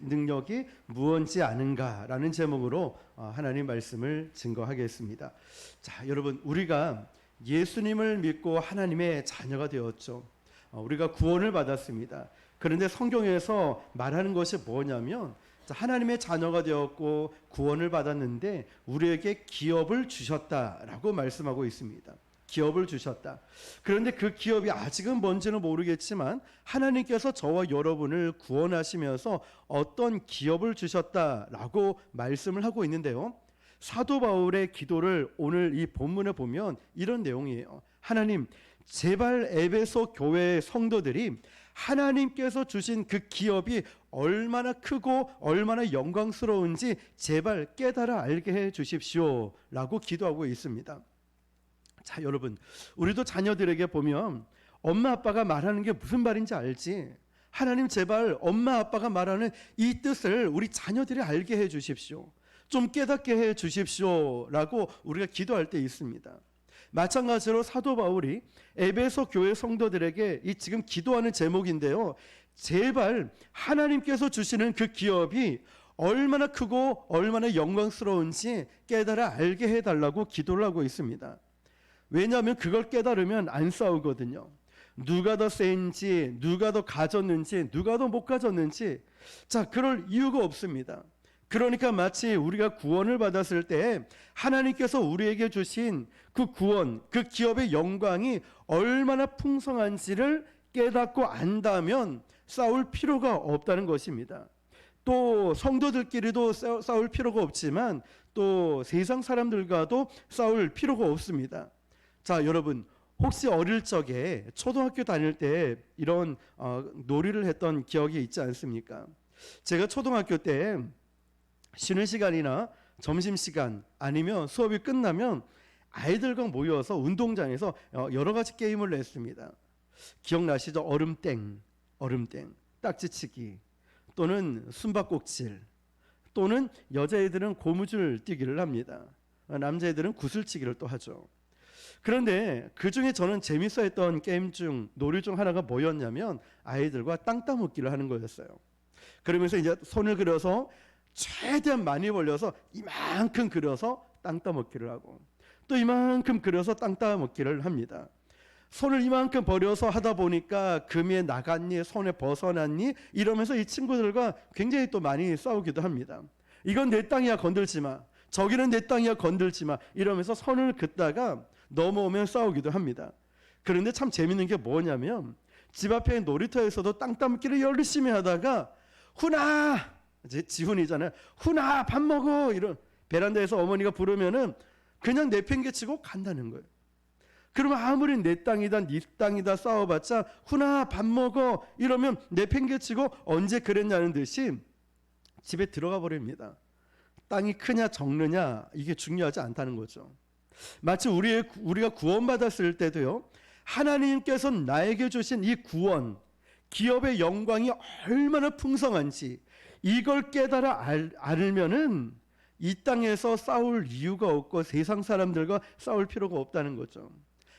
능력이 무언지 아는가라는 제목으로 하나님 말씀을 증거하겠습니다. 자, 여러분, 우리가 예수님을 믿고 하나님의 자녀가 되었죠. 우리가 구원을 받았습니다. 그런데 성경에서 말하는 것이 뭐냐면, 하나님의 자녀가 되었고 구원을 받았는데 우리에게 기업을 주셨다라고 말씀하고 있습니다. 기업을 주셨다. 그런데 그 기업이 아직은 뭔지는 모르겠지만 하나님께서 저와 여러분을 구원하시면서 어떤 기업을 주셨다라고 말씀을 하고 있는데요, 사도 바울의 기도를 오늘 이 본문에 보면 이런 내용이에요. 하나님, 제발 에베소 교회의 성도들이 하나님께서 주신 그 기업이 얼마나 크고 얼마나 영광스러운지 제발 깨달아 알게 해 주십시오 라고 기도하고 있습니다. 자, 여러분, 우리도 자녀들에게 보면 엄마 아빠가 말하는 게 무슨 말인지 알지? 하나님, 제발 엄마 아빠가 말하는 이 뜻을 우리 자녀들이 알게 해 주십시오, 좀 깨닫게 해 주십시오 라고 우리가 기도할 때 있습니다. 마찬가지로 사도 바울이 에베소 교회 성도들에게 이 지금 기도하는 제목인데요, 제발 하나님께서 주시는 그 기업이 얼마나 크고 얼마나 영광스러운지 깨달아 알게 해달라고 기도를 하고 있습니다. 왜냐하면 그걸 깨달으면 안 싸우거든요. 누가 더 센지, 누가 더 가졌는지, 누가 더 못 가졌는지, 자, 그럴 이유가 없습니다. 그러니까 마치 우리가 구원을 받았을 때 하나님께서 우리에게 주신 그 구원, 그 기업의 영광이 얼마나 풍성한지를 깨닫고 안다면 싸울 필요가 없다는 것입니다. 또 성도들끼리도 싸울 필요가 없지만 또 세상 사람들과도 싸울 필요가 없습니다. 자, 여러분, 혹시 어릴 적에 초등학교 다닐 때 이런 놀이를 했던 기억이 있지 않습니까? 제가 초등학교 때 쉬는 시간이나 점심시간 아니면 수업이 끝나면 아이들과 모여서 운동장에서 여러 가지 게임을 했습니다. 기억나시죠? 얼음땡, 딱지치기, 또는 숨바꼭질, 또는 여자애들은 고무줄 뛰기를 합니다. 남자애들은 구슬치기를 또 하죠. 그런데 그 중에 저는 재밌어 했던 게임 중, 놀이 중 하나가 뭐였냐면 아이들과 땅 따먹기를 하는 거였어요. 그러면서 이제 손을 그려서 최대한 많이 벌려서 이만큼 그려서 땅 따먹기를 하고, 또 이만큼 그려서 땅 따먹기를 합니다. 손을 이만큼 벌려서 하다 보니까 금에 나갔니, 손에 벗어났니 이러면서 이 친구들과 굉장히 또 많이 싸우기도 합니다. 이건 내 땅이야, 건들지 마. 저기는 내 땅이야, 건들지 마. 이러면서 선을 긋다가 넘어오면 싸우기도 합니다. 그런데 참 재밌는 게 뭐냐면 집 앞에 놀이터에서도 땅 따먹기를 열심히 하다가 훈아, 이제 지훈이잖아요. 훈아, 밥 먹어. 이런 베란다에서 어머니가 부르면은 그냥 내팽개치고 간다는 거예요. 그러면 아무리 내 땅이다, 네 땅이다 싸워봤자 훈아, 밥 먹어 이러면 내팽개치고 언제 그랬냐는 듯이 집에 들어가 버립니다. 땅이 크냐 적느냐 이게 중요하지 않다는 거죠. 마치 우리가 구원받았을 때도요, 하나님께서 나에게 주신 이 구원, 기업의 영광이 얼마나 풍성한지 이걸 깨달아 알면은 이 땅에서 싸울 이유가 없고 세상 사람들과 싸울 필요가 없다는 거죠.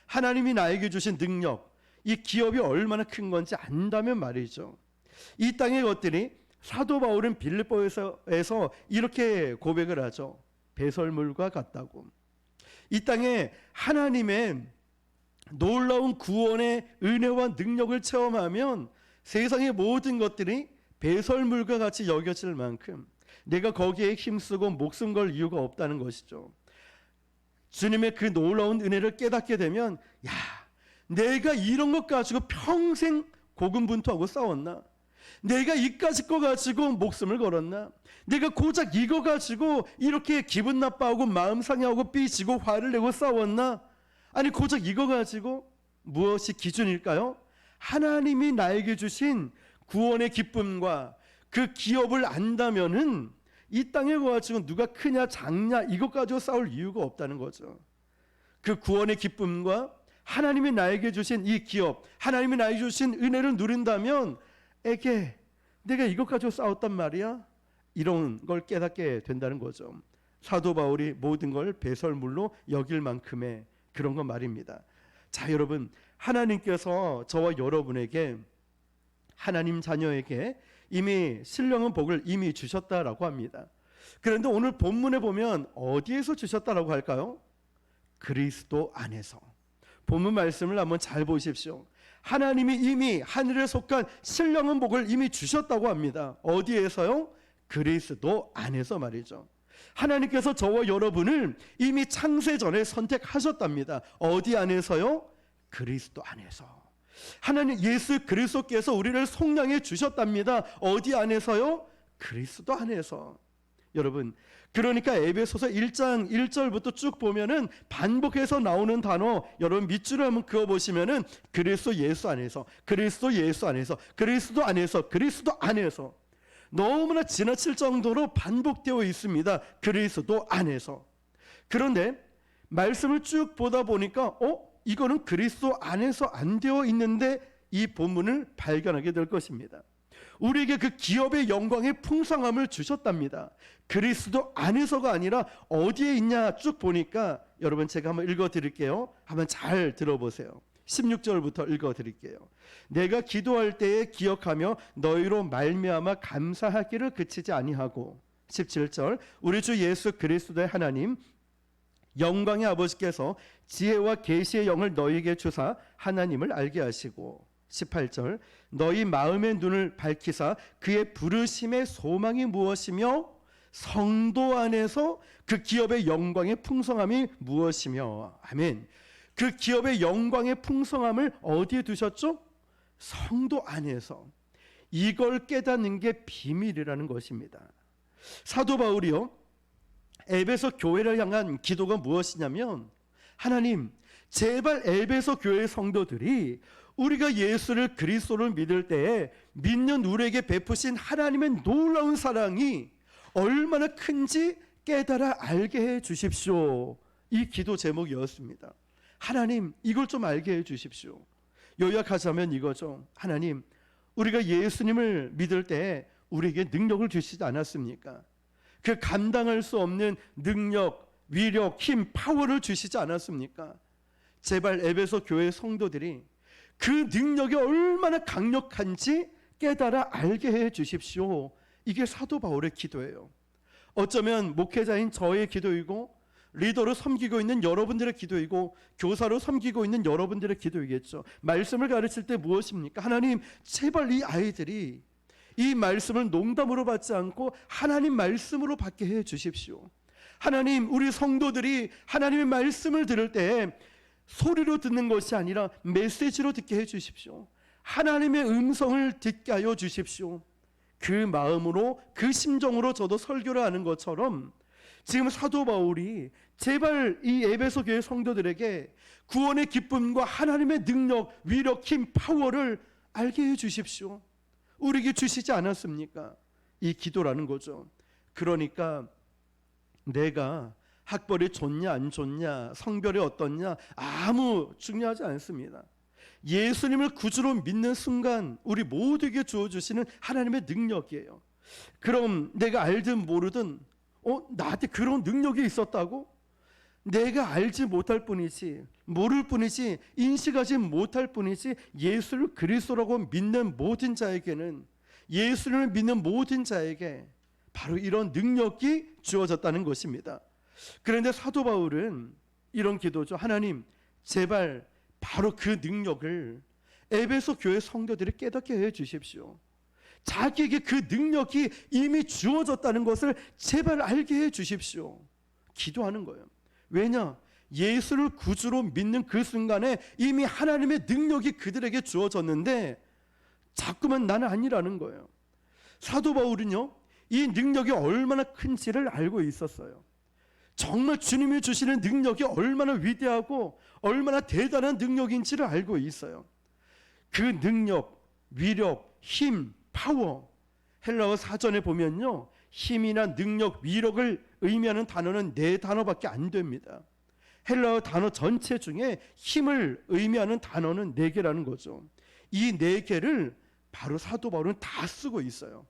하나님이 나에게 주신 능력, 이 기업이 얼마나 큰 건지 안다면 말이죠. 이 땅의 것들이 사도 바울은 빌립보에서 이렇게 고백을 하죠. 배설물과 같다고. 이 땅에 하나님의 놀라운 구원의 은혜와 능력을 체험하면 세상의 모든 것들이 배설물과 같이 여겨질 만큼 내가 거기에 힘쓰고 목숨 걸 이유가 없다는 것이죠. 주님의 그 놀라운 은혜를 깨닫게 되면, 야, 내가 이런 것 가지고 평생 고군분투하고 싸웠나? 내가 이까짓 거 가지고 목숨을 걸었나? 내가 고작 이거 가지고 이렇게 기분 나빠하고 마음 상해하고 삐지고 화를 내고 싸웠나? 아니, 고작 이거 가지고 무엇이 기준일까요? 하나님이 나에게 주신 구원의 기쁨과 그 기업을 안다면은 이 땅에 가지고 누가 크냐 작냐 이것 가지고 싸울 이유가 없다는 거죠. 그 구원의 기쁨과 하나님이 나에게 주신 이 기업, 하나님이 나에게 주신 은혜를 누린다면 내가 이것 가지고 싸웠단 말이야? 이런 걸 깨닫게 된다는 거죠. 사도 바울이 모든 걸 배설물로 여길 만큼의 그런 거 말입니다. 자, 여러분, 하나님께서 저와 여러분에게, 하나님 자녀에게 이미 신령한 복을 이미 주셨다라고 합니다. 그런데 오늘 본문에 보면 어디에서 주셨다라고 할까요? 그리스도 안에서. 본문 말씀을 한번 잘 보십시오. 하나님이 이미 하늘에 속한 신령한 복을 이미 주셨다고 합니다. 어디에서요? 그리스도 안에서 말이죠. 하나님께서 저와 여러분을 이미 창세 전에 선택하셨답니다. 어디 안에서요? 그리스도 안에서. 하나님 예수 그리스도께서 우리를 속량해 주셨답니다. 어디 안에서요? 그리스도 안에서. 여러분, 그러니까 에베소서 1장 1절부터 쭉 보면은 반복해서 나오는 단어, 여러분 밑줄을 한번 그어 보시면은 그리스도 예수 안에서, 그리스도 예수 안에서, 그리스도 안에서, 그리스도 안에서, 너무나 지나칠 정도로 반복되어 있습니다. 그리스도 안에서. 그런데 말씀을 쭉 보다 보니까 이거는 그리스도 안에서 안 되어 있는데, 이 본문을 발견하게 될 것입니다. 우리에게 그 기업의 영광의 풍성함을 주셨답니다. 그리스도 안에서가 아니라 어디에 있냐 쭉 보니까, 여러분 제가 한번 읽어드릴게요. 한번 잘 들어보세요. 16절부터 읽어드릴게요. 내가 기도할 때에 기억하며 너희로 말미암아 감사하기를 그치지 아니하고. 17절 우리 주 예수 그리스도의 하나님 영광의 아버지께서 지혜와 계시의 영을 너희에게 주사 하나님을 알게 하시고. 18절 너희 마음의 눈을 밝히사 그의 부르심의 소망이 무엇이며 성도 안에서 그 기업의 영광의 풍성함이 무엇이며. 아멘. 그 기업의 영광의 풍성함을 어디에 두셨죠? 성도 안에서. 이걸 깨닫는 게 비밀이라는 것입니다. 사도 바울이요, 에베소 교회를 향한 기도가 무엇이냐면, 하나님 제발 에베소 교회 성도들이 우리가 예수를 그리스도를 믿을 때에 믿는 우리에게 베푸신 하나님의 놀라운 사랑이 얼마나 큰지 깨달아 알게 해 주십시오. 이 기도 제목이었습니다. 하나님 이걸 좀 알게 해 주십시오. 요약하자면 이거죠. 하나님, 우리가 예수님을 믿을 때 우리에게 능력을 주시지 않았습니까? 그 감당할 수 없는 능력, 위력, 힘, 파워를 주시지 않았습니까? 제발 에베소 교회 성도들이 그 능력이 얼마나 강력한지 깨달아 알게 해 주십시오. 이게 사도 바울의 기도예요. 어쩌면 목회자인 저의 기도이고, 리더로 섬기고 있는 여러분들의 기도이고, 교사로 섬기고 있는 여러분들의 기도이겠죠. 말씀을 가르칠 때 무엇입니까? 하나님 제발 이 아이들이 이 말씀을 농담으로 받지 않고 하나님 말씀으로 받게 해 주십시오. 하나님, 우리 성도들이 하나님의 말씀을 들을 때 소리로 듣는 것이 아니라 메시지로 듣게 해 주십시오. 하나님의 음성을 듣게 하여 주십시오. 그 마음으로, 그 심정으로 저도 설교를 하는 것처럼 지금 사도 바울이 제발 이 에베소 교회 성도들에게 구원의 기쁨과 하나님의 능력, 위력, 힘, 파워를 알게 해 주십시오. 우리에게 주시지 않았습니까? 이 기도라는 거죠. 그러니까 내가 학벌이 좋냐 안 좋냐, 성별이 어떻냐, 아무 중요하지 않습니다. 예수님을 구주로 믿는 순간 우리 모두에게 주어주시는 하나님의 능력이에요. 그럼 내가 알든 모르든 나한테 그런 능력이 있었다고? 내가 알지 못할 뿐이지, 모를 뿐이지, 인식하지 못할 뿐이지, 예수를 그리스도라고 믿는 모든 자에게는, 예수를 믿는 모든 자에게 바로 이런 능력이 주어졌다는 것입니다. 그런데 사도 바울은 이런 기도죠. 하나님 제발 바로 그 능력을 에베소 교회 성도들이 깨닫게 해 주십시오. 자기에게 그 능력이 이미 주어졌다는 것을 제발 알게 해 주십시오. 기도하는 거예요. 왜냐? 예수를 구주로 믿는 그 순간에 이미 하나님의 능력이 그들에게 주어졌는데 자꾸만 나는 아니라는 거예요. 사도 바울은요, 이 능력이 얼마나 큰지를 알고 있었어요. 정말 주님이 주시는 능력이 얼마나 위대하고 얼마나 대단한 능력인지를 알고 있어요. 그 능력, 위력, 힘, 파워, 헬라어 사전에 보면요, 힘이나 능력, 위력을 의미하는 단어는 4단어밖에 안 됩니다. 헬라어 단어 전체 중에 힘을 의미하는 단어는 4개라는 거죠. 이 4개를 바로 사도 바울은 다 쓰고 있어요.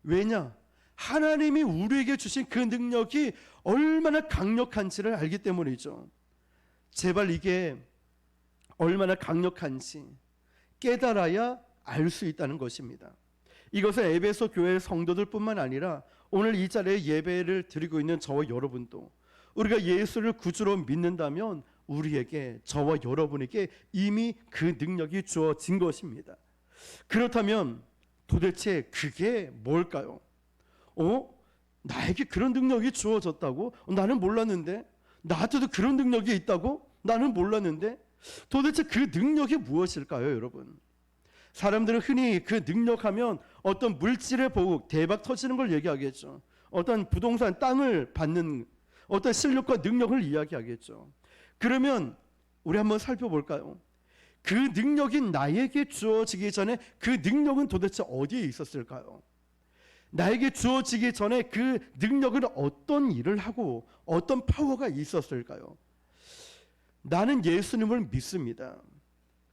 왜냐? 하나님이 우리에게 주신 그 능력이 얼마나 강력한지를 알기 때문이죠. 제발 이게 얼마나 강력한지 깨달아야 알 수 있다는 것입니다. 이것은 에베소 교회 성도들뿐만 아니라 오늘 이 자리에 예배를 드리고 있는 저와 여러분도 우리가 예수를 구주로 믿는다면 우리에게, 저와 여러분에게 이미 그 능력이 주어진 것입니다. 그렇다면 도대체 그게 뭘까요? 나에게 그런 능력이 주어졌다고? 나는 몰랐는데. 나한테도 그런 능력이 있다고? 나는 몰랐는데. 도대체 그 능력이 무엇일까요, 여러분? 사람들은 흔히 그 능력하면 어떤 물질의 보복, 대박 터지는 걸 얘기하겠죠. 어떤 부동산, 땅을 받는 어떤 실력과 능력을 이야기하겠죠. 그러면 우리 한번 살펴볼까요? 그 능력이 나에게 주어지기 전에 그 능력은 도대체 어디에 있었을까요? 나에게 주어지기 전에 그 능력은 어떤 일을 하고 어떤 파워가 있었을까요? 나는 예수님을 믿습니다.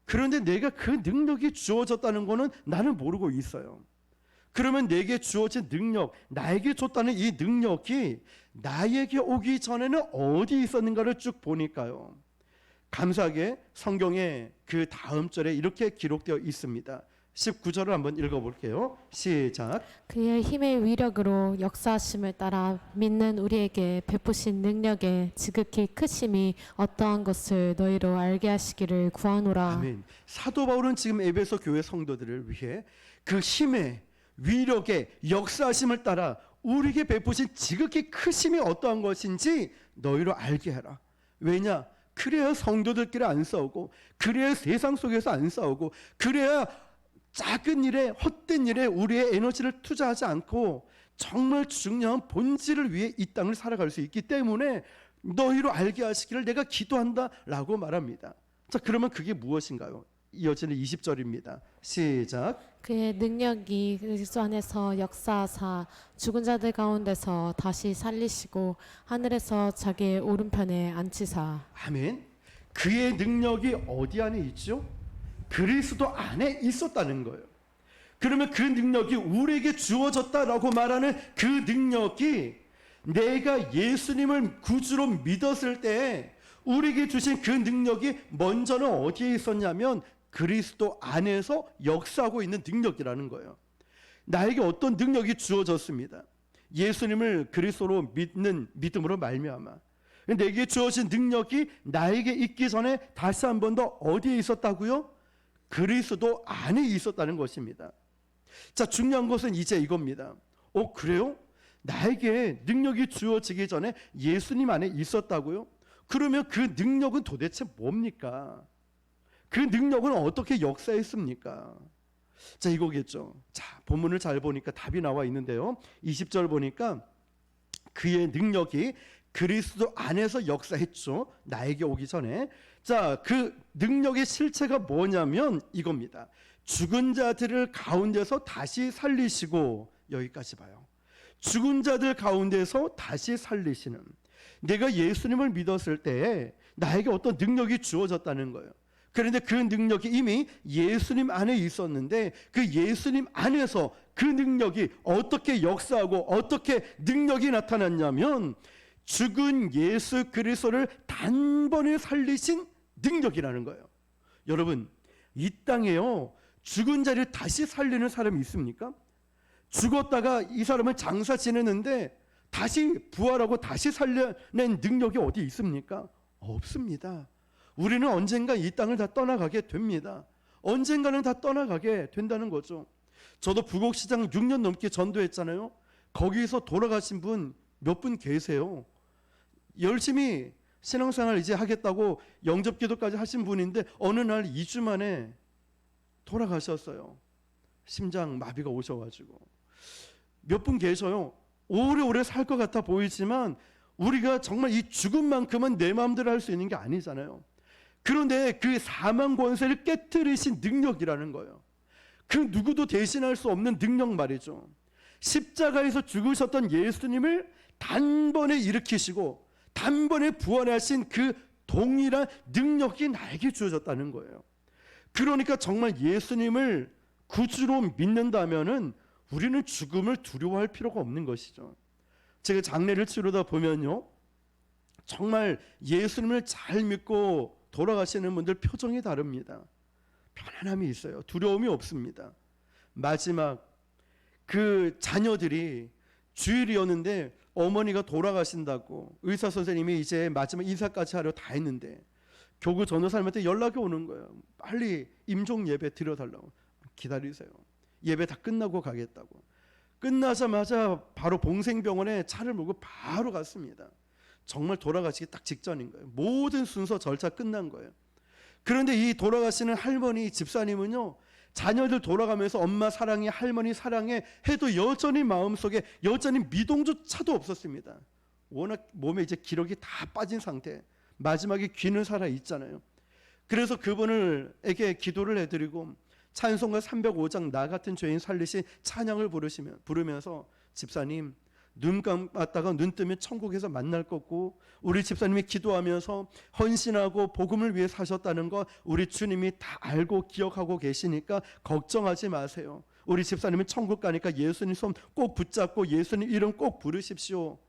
그런데 내가 그 능력이 주어졌다는 것은 나는 모르고 있어요. 그러면 내게 주어진 능력, 나에게 줬다는 이 능력이 나에게 오기 전에는 어디 있었는가를 쭉 보니까요, 감사하게 성경에 그 다음 절에 이렇게 기록되어 있습니다. 19절을 한번 읽어볼게요. 시작. 그의 힘의 위력으로 역사하심을 따라 믿는 우리에게 베푸신 능력의 지극히 크심이 어떠한 것을 너희로 알게 하시기를 구하노라. 아멘. 사도 바울은 지금 에베소 교회 성도들을 위해 그 힘의 위력의 역사하심을 따라 우리에게 베푸신 지극히 크심이 어떠한 것인지 너희로 알게 하라. 왜냐? 그래야 성도들끼리 안 싸우고, 그래야 세상 속에서 안 싸우고, 그래야 작은 일에, 헛된 일에 우리의 에너지를 투자하지 않고 정말 중요한 본질을 위해 이 땅을 살아갈 수 있기 때문에 너희로 알게 하시기를 내가 기도한다 라고 말합니다. 자, 그러면 그게 무엇인가요? 이어지는 20절입니다. 시작. 그의 능력이 그리스도 안에서 역사하사 죽은 자들 가운데서 다시 살리시고 하늘에서 자기의 오른편에 앉히사. 아멘. 그의 능력이 어디 안에 있죠? 그리스도 안에 있었다는 거예요. 그러면 그 능력이 우리에게 주어졌다라고 말하는 그 능력이 내가 예수님을 구주로 믿었을 때 우리에게 주신 그 능력이 먼저는 어디에 있었냐면 그리스도 안에서 역사하고 있는 능력이라는 거예요. 나에게 어떤 능력이 주어졌습니다. 예수님을 그리스도로 믿는 믿음으로 말미암아 내게 주어진 능력이 나에게 있기 전에 다시 한 번 더 어디에 있었다고요? 그리스도 안에 있었다는 것입니다. 자, 중요한 것은 이제 이겁니다. 그래요? 나에게 능력이 주어지기 전에 예수님 안에 있었다고요? 그러면 그 능력은 도대체 뭡니까? 그 능력은 어떻게 역사했습니까? 자, 이거겠죠. 자, 본문을 잘 보니까 답이 나와 있는데요. 20절 보니까 그의 능력이 그리스도 안에서 역사했죠. 나에게 오기 전에. 자, 그 능력의 실체가 뭐냐면 이겁니다. 죽은 자들을 가운데서 다시 살리시고, 여기까지 봐요. 죽은 자들 가운데서 다시 살리시는. 내가 예수님을 믿었을 때 나에게 어떤 능력이 주어졌다는 거예요. 그런데 그 능력이 이미 예수님 안에 있었는데 그 예수님 안에서 그 능력이 어떻게 역사하고 어떻게 능력이 나타났냐면 죽은 예수 그리스도를 단번에 살리신 능력이라는 거예요. 여러분, 이 땅에요, 죽은 자를 다시 살리는 사람이 있습니까? 죽었다가 이 사람을 장사 지내는데 다시 부활하고 다시 살려낸 능력이 어디 있습니까? 없습니다. 우리는 언젠가 이 땅을 다 떠나가게 됩니다. 언젠가는 다 떠나가게 된다는 거죠. 저도 부곡시장 6년 넘게 전도했잖아요. 거기서 돌아가신 분 몇 분 계세요. 열심히 신앙생활 이제 하겠다고 영접기도까지 하신 분인데 어느 날 2주 만에 돌아가셨어요. 심장 마비가 오셔가지고. 몇 분 계셔요. 오래오래 살 것 같아 보이지만 우리가 정말 이 죽음만큼은 내 마음대로 할 수 있는 게 아니잖아요. 그런데 그 사망 권세를 깨뜨리신 능력이라는 거예요. 그 누구도 대신할 수 없는 능력 말이죠. 십자가에서 죽으셨던 예수님을 단번에 일으키시고 단번에 부활하신 그 동일한 능력이 나에게 주어졌다는 거예요. 그러니까 정말 예수님을 구주로 믿는다면은 우리는 죽음을 두려워할 필요가 없는 것이죠. 제가 장례를 치르다 보면요, 정말 예수님을 잘 믿고 돌아가시는 분들 표정이 다릅니다. 편안함이 있어요. 두려움이 없습니다. 마지막 그 자녀들이 주일이었는데 어머니가 돌아가신다고 의사 선생님이 이제 마지막 인사까지 하려 다 했는데 교구 전도사님한테 연락이 오는 거예요. 빨리 임종 예배 드려달라고. 기다리세요. 예배 다 끝나고 가겠다고. 끝나자마자 바로 봉생병원에 차를 몰고 바로 갔습니다. 정말 돌아가시기 딱 직전인 거예요. 모든 순서 절차 끝난 거예요. 그런데 이 돌아가시는 할머니 집사님은요, 자녀들 돌아가면서 엄마 사랑해, 할머니 사랑해 해도 여전히 마음속에 여전히 미동조차도 없었습니다. 워낙 몸에 이제 기력이 다 빠진 상태, 마지막에 귀는 살아 있잖아요. 그래서 그분에게 기도를 해드리고 찬송가 305장 나 같은 죄인 살리신 찬양을 부르면서 집사님 눈 감았다가 눈 뜨면 천국에서 만날 거고, 우리 집사님이 기도하면서 헌신하고 복음을 위해 사셨다는 거 우리 주님이 다 알고 기억하고 계시니까 걱정하지 마세요. 우리 집사님은 천국 가니까 예수님 손 꼭 붙잡고 예수님 이름 꼭 부르십시오.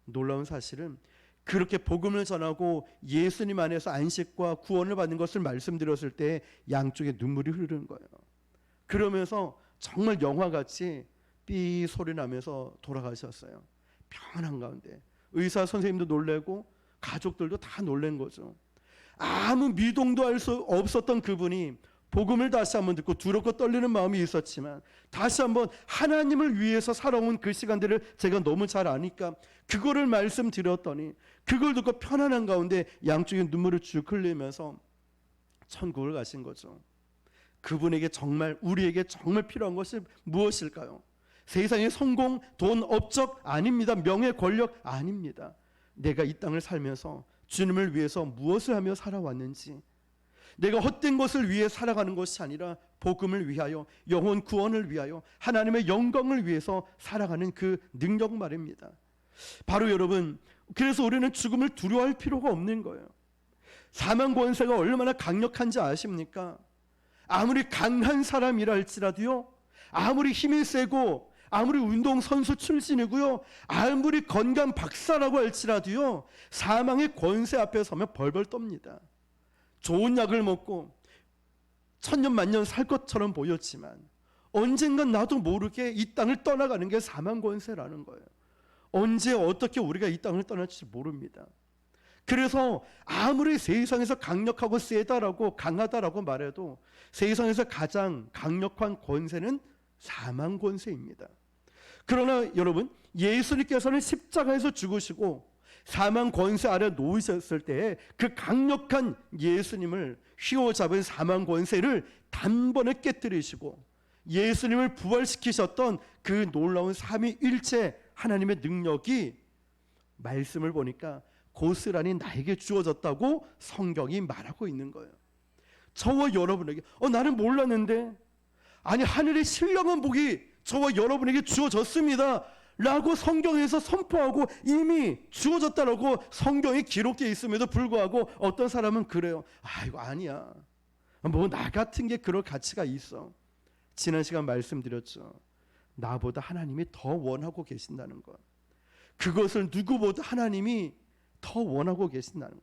놀라운 사실은 그렇게 복음을 전하고 예수님 안에서 안식과 구원을 받는 것을 말씀드렸을 때 양쪽에 눈물이 흐르는 거예요. 그러면서 정말 영화같이 삐 소리 나면서 돌아가셨어요. 평안한 가운데. 의사 선생님도 놀래고 가족들도 다 놀란 거죠. 아무 미동도 할 수 없었던 그분이 복음을 다시 한번 듣고 두렵고 떨리는 마음이 있었지만 다시 한번 하나님을 위해서 살아온 그 시간들을 제가 너무 잘 아니까 그거를 말씀드렸더니 그걸 듣고 편안한 가운데 양쪽에 눈물을 쭉 흘리면서 천국을 가신 거죠. 그분에게 정말, 우리에게 정말 필요한 것이 무엇일까요? 세상의 성공, 돈, 업적 아닙니다. 명예, 권력 아닙니다. 내가 이 땅을 살면서 주님을 위해서 무엇을 하며 살아왔는지, 내가 헛된 것을 위해 살아가는 것이 아니라 복음을 위하여, 영혼 구원을 위하여, 하나님의 영광을 위해서 살아가는 그 능력 말입니다. 바로 여러분, 그래서 우리는 죽음을 두려워할 필요가 없는 거예요. 사망 권세가 얼마나 강력한지 아십니까? 아무리 강한 사람이라 할지라도요, 아무리 힘이 세고 아무리 운동선수 출신이고요, 아무리 건강 박사라고 할지라도요, 사망의 권세 앞에 서면 벌벌 떱니다. 좋은 약을 먹고 천년만년 살 것처럼 보였지만 언젠간 나도 모르게 이 땅을 떠나가는 게 사망 권세라는 거예요. 언제 어떻게 우리가 이 땅을 떠날지 모릅니다. 그래서 아무리 세상에서 강력하고 세다라고 강하다라고 말해도 세상에서 가장 강력한 권세는 사망 권세입니다. 그러나 여러분, 예수님께서는 십자가에서 죽으시고 사망 권세 아래 놓이셨을 때 그 강력한 예수님을 휘어잡은 사망 권세를 단번에 깨뜨리시고 예수님을 부활시키셨던 그 놀라운 삼위일체 하나님의 능력이 말씀을 보니까 고스란히 나에게 주어졌다고 성경이 말하고 있는 거예요. 저와 여러분에게 나는 몰랐는데, 아니 하늘의 신령한 복이 저와 여러분에게 주어졌습니다 라고 성경에서 선포하고 이미 주어졌다라고 성경에 기록되어 있음에도 불구하고 어떤 사람은 그래요. 이거 아니야, 뭐 나 같은 게 그럴 가치가 있어. 지난 시간 말씀드렸죠. 나보다 하나님이 더 원하고 계신다는 것, 그것을 누구보다 하나님이 더 원하고 계신다는 것.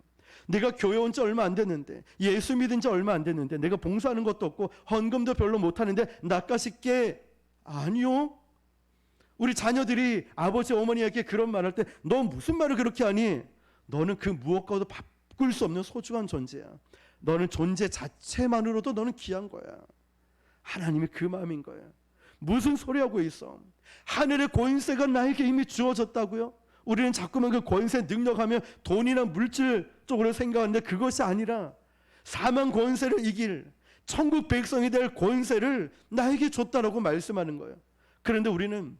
내가 교회 온 지 얼마 안 됐는데, 예수 믿은 지 얼마 안 됐는데, 내가 봉사하는 것도 없고 헌금도 별로 못하는데 낚아숩게, 아니요. 우리 자녀들이 아버지 어머니에게 그런 말할 때 너 무슨 말을 그렇게 하니? 너는 그 무엇과도 바꿀 수 없는 소중한 존재야. 너는 존재 자체만으로도 너는 귀한 거야. 하나님이 그 마음인 거예요. 무슨 소리 하고 있어? 하늘의 권세가 나에게 이미 주어졌다고요? 우리는 자꾸만 그 권세 능력하면 돈이나 물질 쪽으로 생각하는데 그것이 아니라 사망 권세를 이길 천국 백성이 될 권세를 나에게 줬다라고 말씀하는 거예요. 그런데 우리는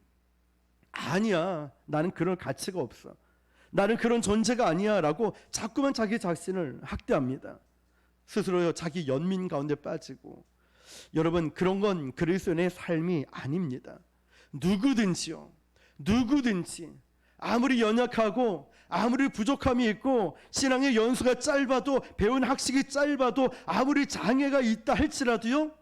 아니야, 나는 그런 가치가 없어, 나는 그런 존재가 아니야 라고 자꾸만 자기 자신을 학대합니다. 스스로 자기 연민 가운데 빠지고. 여러분, 그런 건 그리스도인의 삶이 아닙니다. 누구든지 아무리 연약하고 아무리 부족함이 있고 신앙의 연수가 짧아도 배운 학식이 짧아도 아무리 장애가 있다 할지라도요,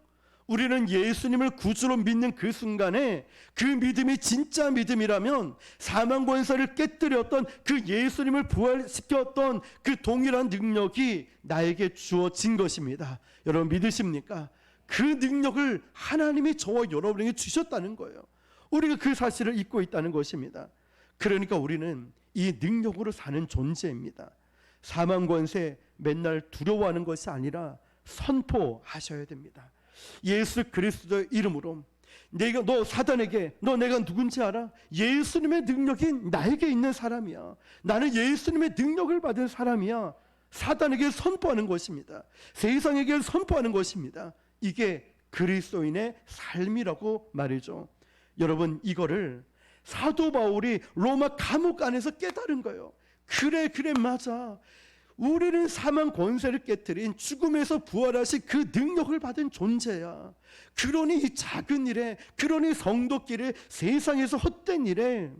우리는 예수님을 구주로 믿는 그 순간에 그 믿음이 진짜 믿음이라면 사망 권세를 깨뜨렸던 그 예수님을 부활시켰던 그 동일한 능력이 나에게 주어진 것입니다. 여러분 믿으십니까? 그 능력을 하나님이 저와 여러분에게 주셨다는 거예요. 우리가 그 사실을 잊고 있다는 것입니다. 그러니까 우리는 이 능력으로 사는 존재입니다. 사망 권세 맨날 두려워하는 것이 아니라 선포하셔야 됩니다. 예수 그리스도의 이름으로 너 사단에게 너 내가 누군지 알아? 예수님의 능력이 나에게 있는 사람이야. 나는 예수님의 능력을 받은 사람이야. 사단에게 선포하는 것입니다. 세상에게 선포하는 것입니다. 이게 그리스도인의 삶이라고 말이죠. 여러분, 이거를 사도 바울이 로마 감옥 안에서 깨달은 거예요. 그래 맞아. 우리는 사망 권세를 깨뜨린 죽음에서 부활하신 그 능력을 받은 존재야. 그러니 이 작은 일에, 그러니 성도끼리 세상에서 헛된 일에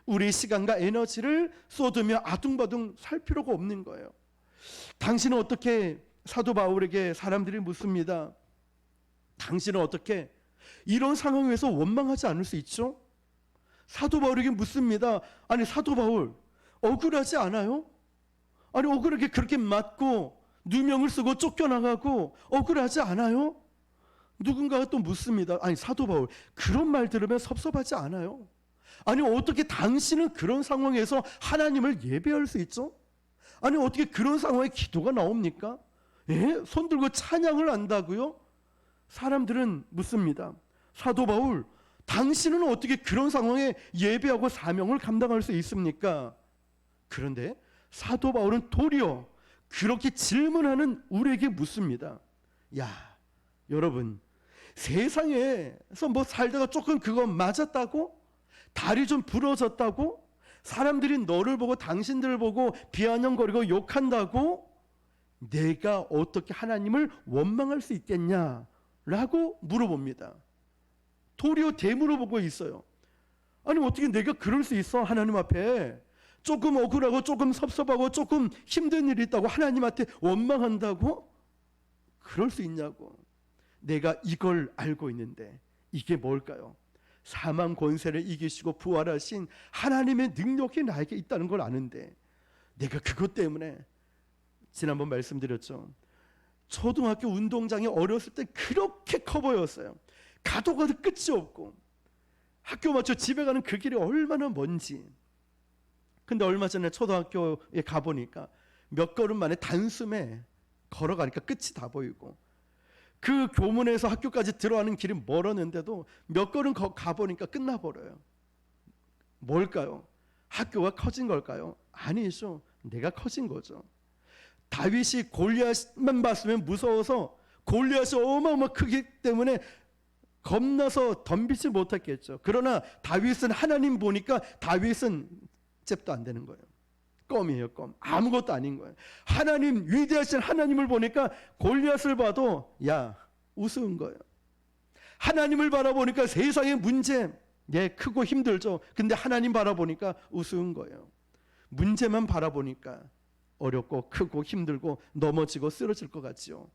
우리 시간과 에너지를 쏟으며 아둥바둥 살 필요가 없는 거예요. 당신은 어떻게, 사도 바울에게 사람들이 묻습니다. 당신은 어떻게 이런 상황에서 원망하지 않을 수 있죠? 사도 바울에게 묻습니다. 아니 사도 바울, 억울하지 않아요? 아니 억울하게 그렇게 맞고 누명을 쓰고 쫓겨나가고 억울하지 않아요? 누군가가 또 묻습니다. 아니 사도 바울, 그런 말 들으면 섭섭하지 않아요? 아니 어떻게 당신은 그런 상황에서 하나님을 예배할 수 있죠? 아니 어떻게 그런 상황에 기도가 나옵니까? 예? 손 들고 찬양을 한다고요? 사람들은 묻습니다. 사도 바울, 당신은 어떻게 그런 상황에 예배하고 사명을 감당할 수 있습니까? 그런데 사도 바울은 도리어 그렇게 질문하는 우리에게 묻습니다. 야, 여러분, 세상에서 뭐 살다가 조금 그거 맞았다고? 다리 좀 부러졌다고? 사람들이 너를 보고 당신들을 보고 비아냥거리고 욕한다고? 내가 어떻게 하나님을 원망할 수 있겠냐? 라고 물어봅니다. 도리어 되물어보고 있어요. 아니 어떻게 내가 그럴 수 있어? 하나님 앞에 조금 억울하고 조금 섭섭하고 조금 힘든 일이 있다고 하나님한테 원망한다고? 그럴 수 있냐고. 내가 이걸 알고 있는데 이게 뭘까요? 사망 권세를 이기시고 부활하신 하나님의 능력이 나에게 있다는 걸 아는데 내가 그것 때문에, 지난번 말씀드렸죠, 초등학교 운동장이 어렸을 때 그렇게 커 보였어요. 가도 끝이 없고 학교 마쳐 집에 가는 그 길이 얼마나 먼지. 근데 얼마 전에 초등학교에 가보니까 몇 걸음 만에 단숨에 걸어가니까 끝이 다 보이고, 그 교문에서 학교까지 들어가는 길이 멀었는데도 몇 걸음 가보니까 끝나버려요. 뭘까요? 학교가 커진 걸까요? 아니죠. 내가 커진 거죠. 다윗이 골리앗만 봤으면 무서워서, 골리앗이 어마어마 크기 때문에 겁나서 덤비지 못했겠죠. 그러나 다윗은 하나님 보니까 다윗은 잽도 안 되는 거예요. 껌이에요, 껌. 아무것도 아닌 거예요. 하나님, 위대하신 하나님을 보니까 골리앗을 봐도 야, 우스운 거예요. 하나님을 바라보니까 세상의 문제, 크고 힘들죠. 근데 하나님 바라보니까 우스운 거예요. 문제만 바라보니까 어렵고 크고 힘들고 넘어지고 쓰러질 것 같지요.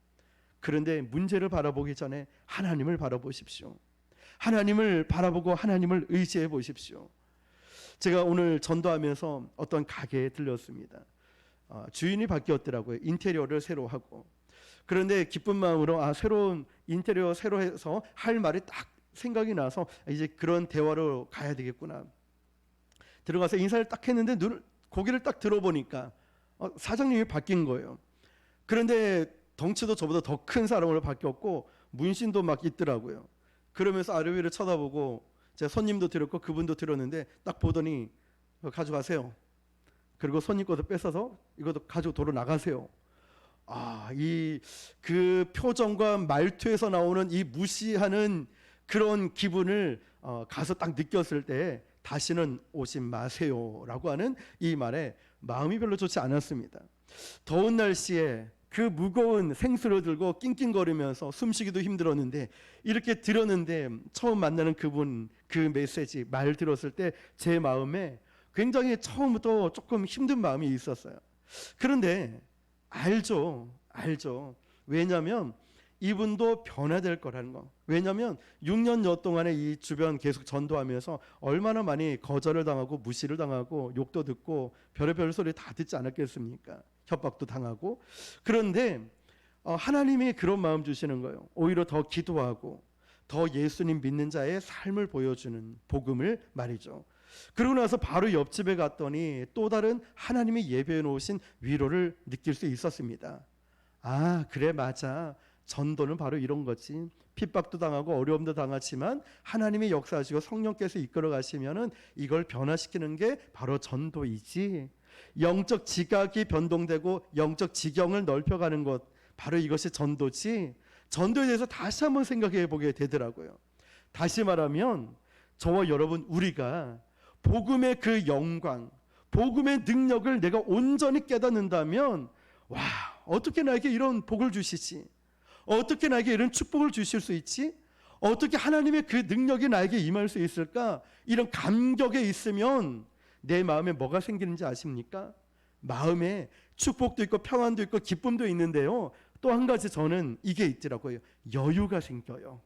그런데 문제를 바라보기 전에 하나님을 바라보십시오. 하나님을 바라보고 하나님을 의지해 보십시오. 제가 오늘 전도하면서 어떤 가게에 들렸습니다. 주인이 바뀌었더라고요. 인테리어를 새로 하고. 그런데 기쁜 마음으로 새로운 인테리어 새로 해서 할 말이 딱 생각이 나서 이제 그런 대화로 가야 되겠구나. 들어가서 인사를 딱 했는데 고개를 딱 들어보니까 사장님이 바뀐 거예요. 그런데 덩치도 저보다 더 큰 사람으로 바뀌었고 문신도 막 있더라고요. 그러면서 아래 위를 쳐다보고, 제가 손님도 드렸고 그분도 드렸는데 딱 보더니 가져가세요. 그리고 손님 것도 뺏어서 이것도 가지고 도로 나가세요. 그 표정과 말투에서 나오는 이 무시하는 그런 기분을 가서 딱 느꼈을 때 다시는 오지 마세요라고 하는 이 말에 마음이 별로 좋지 않았습니다. 더운 날씨에 그 무거운 생수를 들고 낑낑거리면서 숨쉬기도 힘들었는데 이렇게 들었는데, 처음 만나는 그분 그 메시지 말 들었을 때 제 마음에 굉장히 처음부터 조금 힘든 마음이 있었어요. 그런데 알죠. 왜냐하면 이분도 변화될 거라는 거. 왜냐하면 6년여 동안에 이 주변 계속 전도하면서 얼마나 많이 거절을 당하고 무시를 당하고 욕도 듣고 별의별 소리 다 듣지 않았겠습니까? 협박도 당하고. 그런데 하나님이 그런 마음 주시는 거예요. 오히려 더 기도하고 더 예수님 믿는 자의 삶을 보여주는 복음을 말이죠. 그러고 나서 바로 옆집에 갔더니 또 다른 하나님이 예배해 놓으신 위로를 느낄 수 있었습니다. 아, 그래, 맞아. 전도는 바로 이런 거지. 핍박도 당하고 어려움도 당하지만 하나님이 역사하시고 성령께서 이끌어 가시면은 이걸 변화시키는 게 바로 전도이지. 영적 지각이 변동되고 영적 지경을 넓혀가는 것, 바로 이것이 전도지. 전도에 대해서 다시 한번 생각해 보게 되더라고요. 다시 말하면 저와 여러분, 우리가 복음의 그 영광, 복음의 능력을 내가 온전히 깨닫는다면, 와, 어떻게 나에게 이런 복을 주시지? 어떻게 나에게 이런 축복을 주실 수 있지? 어떻게 하나님의 그 능력이 나에게 임할 수 있을까? 이런 감격에 있으면 내 마음에 뭐가 생기는지 아십니까? 마음에 축복도 있고 평안도 있고 기쁨도 있는데요, 또 한 가지 저는 이게 있더라고요. 여유가 생겨요.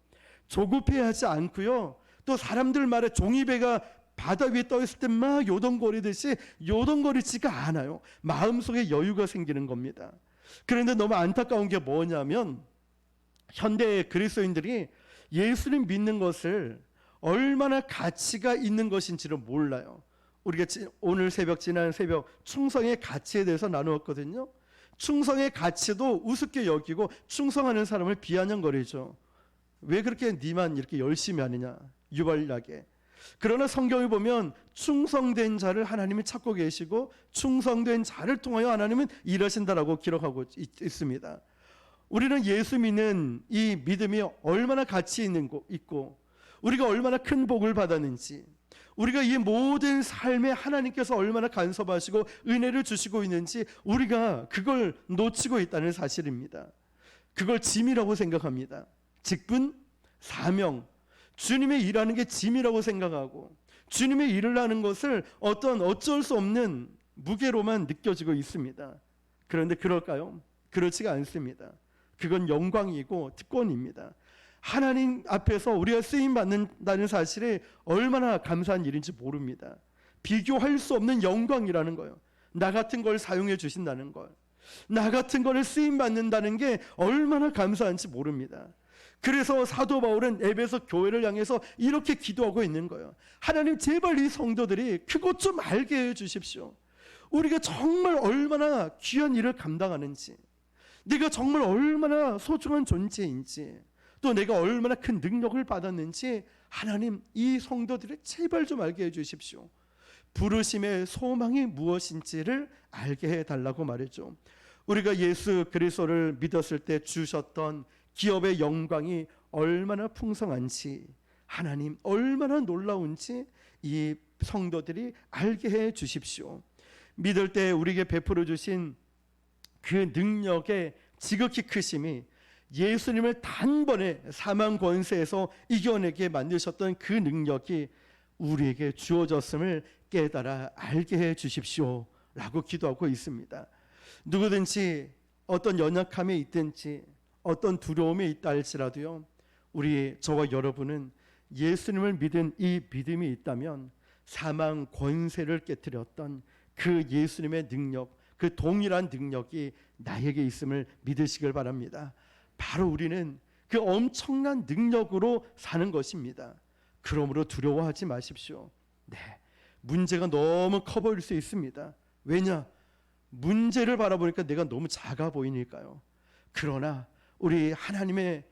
조급해하지 않고요, 또 사람들 말에 종이배가 바다 위에 떠 있을 때 막 요동거리듯이 요동거리지가 않아요. 마음속에 여유가 생기는 겁니다. 그런데 너무 안타까운 게 뭐냐면, 현대의 그리스도인들이 예수님 믿는 것을 얼마나 가치가 있는 것인지를 몰라요. 우리가 오늘 새벽, 지난 새벽 충성의 가치에 대해서 나누었거든요. 충성의 가치도 우습게 여기고 충성하는 사람을 비아냥거리죠. 왜 그렇게 니만 이렇게 열심히 하느냐, 유발나게. 그러나 성경에 보면 충성된 자를 하나님이 찾고 계시고 충성된 자를 통하여 하나님은 일하신다라고 기록하고 있습니다. 우리는 예수 믿는 이 믿음이 얼마나 가치 있고 우리가 얼마나 큰 복을 받았는지, 우리가 이 모든 삶에 하나님께서 얼마나 간섭하시고 은혜를 주시고 있는지 우리가 그걸 놓치고 있다는 사실입니다. 그걸 짐이라고 생각합니다. 직분, 사명, 주님의 일하는 게 짐이라고 생각하고 주님의 일을 하는 것을 어쩔 수 없는 무게로만 느껴지고 있습니다. 그런데 그럴까요? 그렇지가 않습니다. 그건 영광이고 특권입니다. 하나님 앞에서 우리가 쓰임 받는다는 사실이 얼마나 감사한 일인지 모릅니다. 비교할 수 없는 영광이라는 거예요. 나 같은 걸 사용해 주신다는 걸, 나 같은 거를 쓰임 받는다는 게 얼마나 감사한지 모릅니다. 그래서 사도 바울은 에베소 교회를 향해서 이렇게 기도하고 있는 거예요. 하나님, 제발 이 성도들이 그것 좀 알게 해 주십시오. 우리가 정말 얼마나 귀한 일을 감당하는지, 내가 정말 얼마나 소중한 존재인지, 또 내가 얼마나 큰 능력을 받았는지 하나님, 이 성도들을 제발 좀 알게 해 주십시오. 부르심의 소망이 무엇인지를 알게 해달라고 말했죠. 우리가 예수 그리스도를 믿었을 때 주셨던 기업의 영광이 얼마나 풍성한지, 하나님 얼마나 놀라운지 이 성도들이 알게 해 주십시오. 믿을 때 우리에게 베풀어 주신 그 능력의 지극히 크심이, 예수님을 단번에 사망 권세에서 이겨내게 만드셨던 그 능력이 우리에게 주어졌음을 깨달아 알게 해 주십시오 라고 기도하고 있습니다. 누구든지 어떤 연약함에 있든지 어떤 두려움에 있다 할지라도요, 저와 여러분은 예수님을 믿은 이 믿음이 있다면 사망 권세를 깨뜨렸던 그 예수님의 능력, 그 동일한 능력이 나에게 있음을 믿으시길 바랍니다. 바로 우리는 그 엄청난 능력으로 사는 것입니다. 그러므로 두려워하지 마십시오. 네, 문제가 너무 커 보일 수 있습니다. 왜냐? 문제를 바라보니까 내가 너무 작아 보이니까요. 그러나 우리 하나님의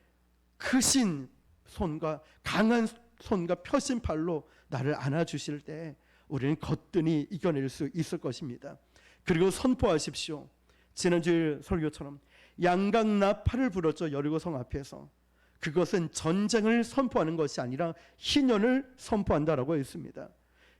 크신 손과 강한 손과 펴신 팔로 나를 안아주실 때 우리는 거뜬히 이겨낼 수 있을 것입니다. 그리고 선포하십시오. 지난주 설교처럼 양강나 팔을 불었죠. 여리고성 앞에서. 그것은 전쟁을 선포하는 것이 아니라 희년을 선포한다라고 했습니다.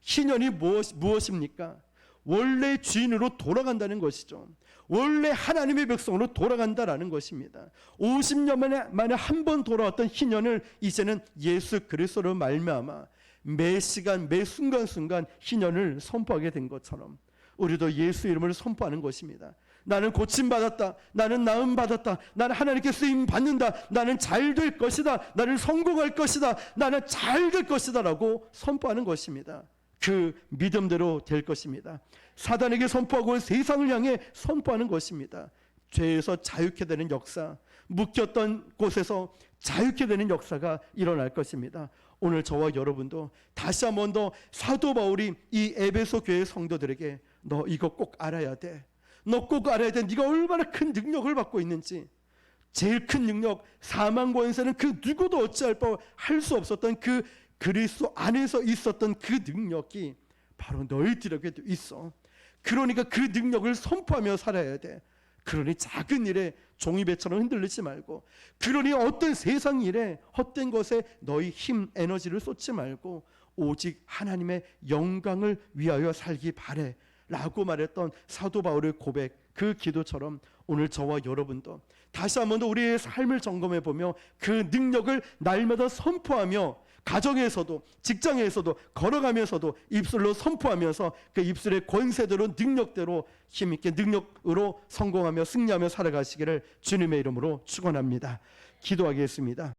희년이 무엇입니까? 원래 주인으로 돌아간다는 것이죠. 원래 하나님의 백성으로 돌아간다라는 것입니다. 50년 만에 한 번 돌아왔던 희년을 이제는 예수 그리스도로 말미암아 매 시간 매 순간순간 희년을 선포하게 된 것처럼 우리도 예수 이름을 선포하는 것입니다. 나는 고침받았다. 나는 나음받았다. 나는 하나님께 쓰임 받는다. 나는 잘 될 것이다. 나는 성공할 것이다. 나는 잘 될 것이다 라고 선포하는 것입니다. 그 믿음대로 될 것입니다. 사단에게 선포하고 세상을 향해 선포하는 것입니다. 죄에서 자유케 되는 역사, 묶였던 곳에서 자유케 되는 역사가 일어날 것입니다. 오늘 저와 여러분도 다시 한 번 더 사도 바울이 이 에베소 교회 성도들에게 너 이거 꼭 알아야 돼. 너 꼭 알아야 돼. 네가 얼마나 큰 능력을 받고 있는지. 제일 큰 능력, 사망 권세는 그 누구도 어찌할 바 할 수 없었던 그 그리스도 안에서 있었던 그 능력이 바로 너희들에게도 있어. 그러니까 그 능력을 선포하며 살아야 돼. 그러니 작은 일에 종이배처럼 흔들리지 말고, 그러니 어떤 세상 일에 헛된 것에 너희 힘, 에너지를 쏟지 말고 오직 하나님의 영광을 위하여 살기 바래 라고 말했던 사도 바울의 고백, 그 기도처럼 오늘 저와 여러분도 다시 한 번 더 우리의 삶을 점검해 보며 그 능력을 날마다 선포하며, 가정에서도 직장에서도 걸어가면서도 입술로 선포하면서 그 입술의 권세대로 능력대로 힘있게 능력으로 성공하며 승리하며 살아가시기를 주님의 이름으로 축원합니다. 기도하겠습니다.